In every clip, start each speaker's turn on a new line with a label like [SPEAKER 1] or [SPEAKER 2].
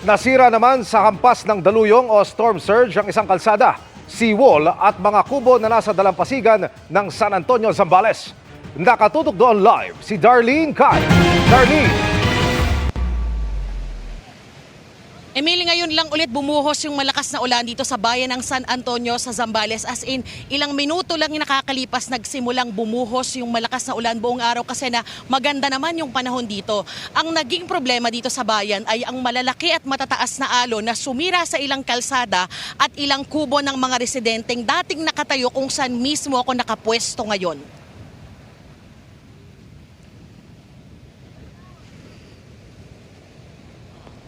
[SPEAKER 1] Nasira naman sa hampas ng daluyong o storm surge ang isang kalsada, seawall at mga kubo na nasa dalampasigan ng San Antonio, Zambales. Nakatutok doon live si Darlene Kai. Darlene!
[SPEAKER 2] Emily, ngayon lang ulit bumuhos yung malakas na ulan dito sa bayan ng San Antonio sa Zambales. As in, ilang minuto lang yung nakakalipas nagsimulang bumuhos yung malakas na ulan buong araw kasi na maganda naman yung panahon dito. Ang naging problema dito sa bayan ay ang malalaki at matataas na alon na sumira sa ilang kalsada at ilang kubo ng mga residenteng dating nakatayo kung saan mismo ako nakapwesto ngayon.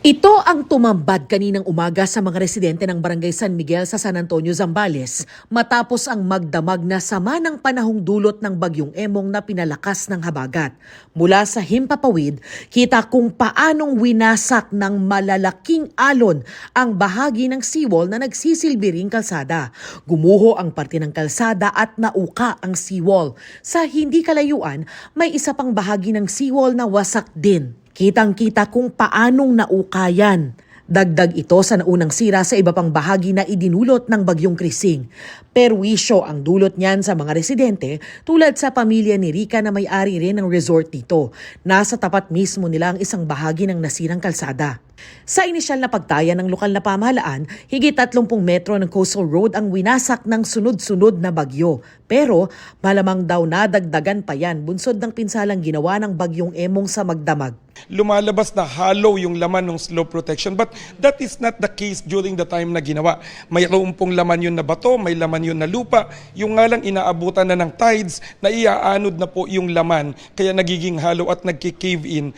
[SPEAKER 3] Ito ang tumambad kaninang umaga sa mga residente ng Barangay San Miguel sa San Antonio, Zambales matapos ang magdamag na sama ng panahong dulot ng bagyong Emong na pinalakas ng habagat. Mula sa himpapawid, kita kung paanong winasak ng malalaking alon ang bahagi ng seawall na nagsisilbi ring kalsada. Gumuho ang parte ng kalsada at nauka ang seawall. Sa hindi kalayuan, may isa pang bahagi ng seawall na wasak din. Kitang-kita kung paanong naukayan. Dagdag ito sa naunang sira sa iba pang bahagi na idinulot ng bagyong Krising. Perwisyo ang dulot niyan sa mga residente tulad sa pamilya ni Rica na may-ari rin ng resort dito. Nasa tapat mismo nila ang isang bahagi ng nasirang kalsada. Sa inisyal na pagtaya ng lokal na pamahalaan, higit 30 metro ng coastal road ang winasak ng sunod-sunod na bagyo. Pero malamang daw nadagdagan pa yan bunsod ng pinsalang ginawa ng bagyong Emong sa magdamag.
[SPEAKER 4] Lumalabas na hollow yung laman ng slope protection, but that is not the case during the time na ginawa. Mayroon pong laman yun na bato, may laman yun na lupa, yung nga lang inaabutan na ng tides na iaanod na po yung laman kaya nagiging hollow at nagki-cave in.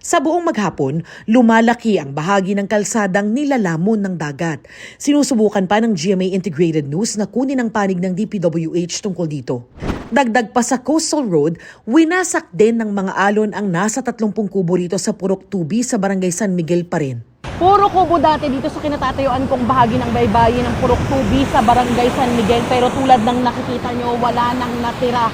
[SPEAKER 3] Sa buong maghapon, lumalaki ang bahagi ng kalsadang nilalamon ng dagat. Sinusubukan pa ng GMA Integrated News na kunin ang panig ng DPWH tungkol dito. Dagdag pa sa coastal road, winasak din ng mga alon ang nasa 30 kubo rito sa Purok Tubi sa Barangay San Miguel pa rin.
[SPEAKER 2] Puro kubo dati dito sa kinatatayuan kong bahagi ng baybayin ng Purok Tubi sa Barangay San Miguel. Pero tulad ng nakikita nyo, wala nang natira.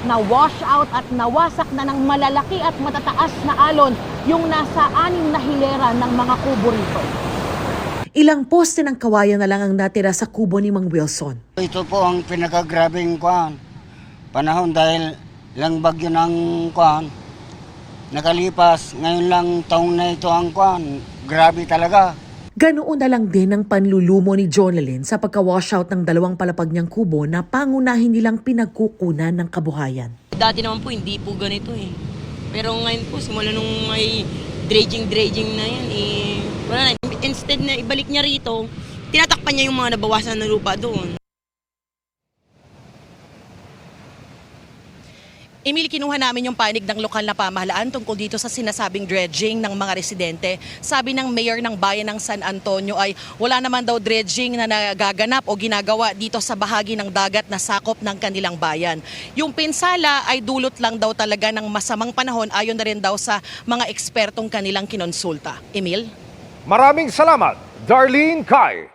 [SPEAKER 2] Na-wash out at nawasak na ng malalaki at matataas na alon yung nasa 6 na hilera ng mga kubo rito.
[SPEAKER 3] Ilang poste ng kawayan na lang ang natira sa kubo ni Mang Wilson.
[SPEAKER 5] Ito po ang pinakagrabing panahon dahil lang bagyo ng nakalipas. Ngayon lang taong na ito ang grabe talaga.
[SPEAKER 3] Ganoon na lang din ang panlulumo ni Jonalyn sa pagka-washout ng 2 palapag niyang kubo na pangunahin nilang pinagkukunan ng kabuhayan.
[SPEAKER 6] Dati naman po hindi po ganito eh. Pero ngayon po simula nung may dredging na yan wala na. Instead na ibalik niya rito, tinatakpan niya yung mga nabawasan na lupa doon.
[SPEAKER 2] Emily, kinuha namin yung panig ng lokal na pamahalaan tungkol dito sa sinasabing dredging ng mga residente. Sabi ng mayor ng bayan ng San Antonio ay wala naman daw dredging na nagaganap o ginagawa dito sa bahagi ng dagat na sakop ng kanilang bayan. Yung pinsala ay dulot lang daw talaga ng masamang panahon ayon na rin daw sa mga ekspertong kanilang kinonsulta. Emil?
[SPEAKER 1] Maraming salamat, Darlene Kai.